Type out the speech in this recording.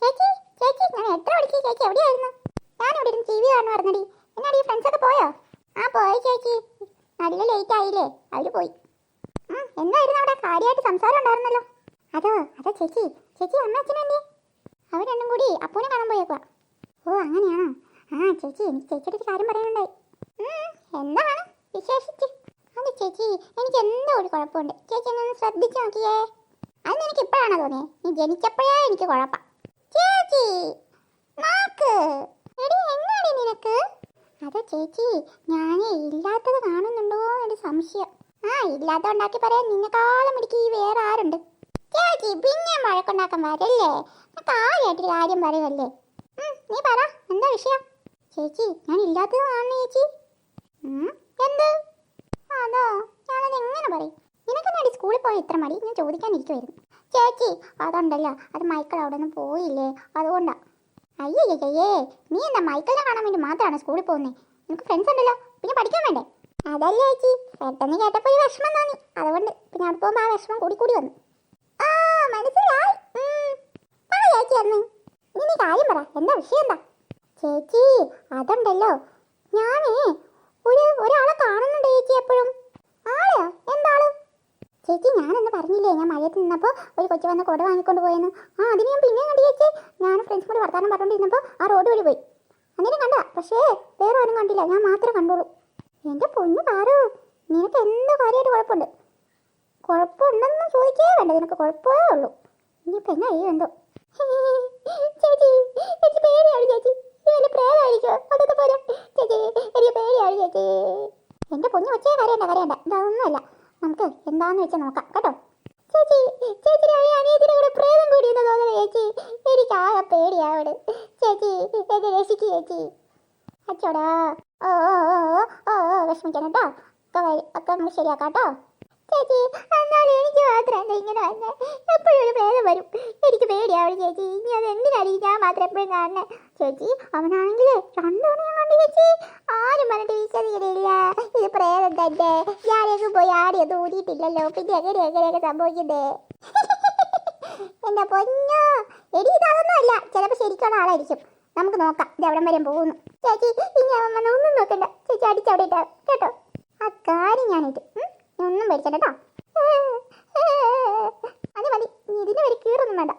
ചേച്ചി ചേച്ചി ഞാൻ എത്ര വിളിച്ചു ചേച്ചി എവിടെയായിരുന്നു? ഞാനിവിടെ ഇരുന്ന് ടി വി കാണുമായിരുന്നടി. എന്നാടി ഫ്രണ്ട്സൊക്കെ പോയോ? ആ പോയി ചേച്ചി, നല്ല ലേറ്റ് ആയില്ലേ? അവർ പോയി. എന്തായിരുന്നു അവിടെ കാര്യമായിട്ട് സംസാരം ഉണ്ടായിരുന്നല്ലോ? അതോ ചേച്ചി ചേച്ചി അമ്മ അച്ഛനെന്തേ? അവർ രണ്ടും കൂടി അപ്പൂനെ കാണാൻ പോയേക്കുക. ഓ അങ്ങനെയാണോ? ആ ചേച്ചി എനിക്ക് ചേച്ചിയുടെ ഒരു കാര്യം പറയാനുണ്ടായി. എന്താണ് വിശേഷിച്ച്? അത് ചേച്ചി എനിക്ക് എന്തോ ഒരു കുഴപ്പമുണ്ട്. ചേച്ചി എന്നൊന്ന് ശ്രദ്ധിച്ചു നോക്കിയേ. അന്ന് എനിക്ക് ഇപ്പോഴാണോ തോന്നിയേ? നീ ജനിച്ചപ്പോഴേ എനിക്ക് കുഴപ്പം. ചേച്ചി നാക്ക് എടി എന്നാടി നിനക്ക്? അതോ ചേച്ചി ഞാനേ ഇല്ലാത്തത് കാണുന്നുണ്ടോ എന്നൊരു സംശയം. ഇല്ലാത്ത ഉണ്ടാക്കി പറയാൻ നിന്നെക്കാളും എനിക്ക് ഈ വേറെ ആരുണ്ട്? ചേച്ചി പിന്നെ വഴക്കുണ്ടാക്കാൻ വരല്ലേ. കാര്യമായിട്ടൊരു കാര്യം പറയുമല്ലേ. നീ പറ എന്താ വിഷയം? ചേച്ചി ഞാൻ ഇല്ലാത്തത് കാണുന്നു ചേച്ചി. എന്ത്? അതോ ഞാനത് എങ്ങനെ പറയും? നിനക്കെന്നാടി സ്കൂളിൽ പോയി ഇത്ര മടി? ഞാൻ ചോദിക്കാനിരിക്കുമായിരുന്നു. ചേച്ചി അതുണ്ടല്ലോ, അത് മൈക്കിൾ അവിടെ നിന്ന് പോയില്ലേ, അതുകൊണ്ടാ. അയ്യയ്യേ, നീ എന്താ മൈക്കിളിനെ കാണാൻ വേണ്ടി മാത്രമാണ് സ്കൂളിൽ പോകുന്നത്? നിനക്ക് ഫ്രണ്ട്സ് ഉണ്ടല്ലോ, പിന്നെ പഠിക്കാൻ വേണ്ടേ? അതല്ലേ ചേച്ചി, പെട്ടെന്ന് കേട്ടപ്പോൾ ഈ വിഷമം തോന്നി, അതുകൊണ്ട് പിന്നെ അവിടെ പോകുമ്പോൾ ആ വിഷമം കൂടി വന്നു. മനസ്സിലായി. ചേച്ചി അന്ന് നീ കാര്യം പറ, എന്താ വിഷയം? എന്താ ചേച്ചി? അതുണ്ടല്ലോ ഞാനേ ഒരാളെ കാണുന്നുണ്ട് ചേച്ചി എപ്പോഴും. ആളെയോ? എന്താള്? ചേച്ചി ഞാനെന്ന് പറഞ്ഞില്ലേ, ഞാൻ മഴയത്ത് നിന്നപ്പോൾ ഒരു കൊച്ചു വന്ന് കുട വാങ്ങിക്കൊണ്ട് പോയെന്ന്. അതിന് ഞാൻ പിന്നെയും കണ്ടു ചേച്ചി. ഞാൻ ഫ്രണ്ട്സും കൂടി വർത്താനം പറഞ്ഞുകൊണ്ടിരുന്നപ്പോൾ ആ റോഡ് വഴി പോയി. അന്നേരം കണ്ടാ, പക്ഷേ വേറെ ആരും കണ്ടില്ല, ഞാൻ മാത്രമേ കണ്ടോളൂ. എൻ്റെ പൊന്നു പാറു, നിനക്ക് എന്തോ കാര്യമായിട്ട് കുഴപ്പമുണ്ട്. കുഴപ്പമുണ്ടെന്ന് ചോദിക്കേ വേണ്ട, നിനക്ക് കുഴപ്പമേ ഉള്ളൂ. ഇനിയിപ്പോൾ എന്നാ ചെയ്യും എന്തോ. ചേച്ചി ചേച്ചി പേടിയാണ് ചേച്ചി, ഇതിൽ പ്രേതമായിരിക്കോ? അതൊക്കെ പോരാ ചേച്ചി, എനിക്ക് പേടിയാണ് ചേച്ചി. എൻ്റെ പൊന്നു ഒച്ചയെ കരയണ്ട ഇതൊന്നുമല്ല, നമുക്ക് എന്താന്ന് വെച്ചാൽ നോക്കാം കേട്ടോ. ചേച്ചി ചേച്ചിയുടെ അനിയത്തിൻ്റെ കൂടെ പ്രേതം കൂടിയെന്ന് തോന്നുന്നു ചേച്ചി. എനിക്ക് ആകെ പേടിയാവട് ചേച്ചി, എന്നെ രക്ഷിക്ക് ചേച്ചി. അച്ചോടാ. ഓ ഓ ഓ ഓ ഓ വിഷമിക്കണം കേട്ടോ, ഒക്കെ നമുക്ക് ശരിയാക്കാം കേട്ടോ. ചേച്ചി എന്നാലും എനിക്ക് മാത്രം ഇങ്ങനെ വന്നെ, എപ്പോഴും ഒരു പ്രേതം വരും. എനിക്ക് പേടിയാവും ചേച്ചി. ഇനി അത് എന്തിനായിരിക്കും ഞാൻ മാത്രം എപ്പോഴും കാണുന്നത് ചേച്ചി? അവനാണെങ്കിൽ 2 തവണ ഞാൻ കണ്ടു ചേച്ചി. ആരും പറഞ്ഞിട്ട് വിശ്വസിക്കുന്നില്ല, ഇത് പ്രേതം തന്നെ. ഞാനേക്ക് പോയി ആരെയൊന്നും ഊതിയിട്ടില്ലല്ലോ, പിന്നെ എങ്ങനെയൊക്കെ സംഭവിക്കുന്നേ? എൻ്റെ പൊന്നോ എടി, ഇതൊന്നും അല്ല, ചിലപ്പോൾ ശരിക്കുള്ള ആളായിരിക്കും. നമുക്ക് നോക്കാം ഇത് എവിടം വരെ പോകുന്നു. ചേച്ചി ഇനി അവൻ വന്ന് ഒന്നും നോക്കണ്ട ചേച്ചി, അടിച്ചവിടെ ഇട്ടാ കേട്ടോ. ആ കാര്യം ഞാനിട്ട് ഒന്നും പേടിച്ചണ്ട കേട്ടോ. അത് മതി, ഇതിന് വരെ കീറൊന്നും വേണ്ട.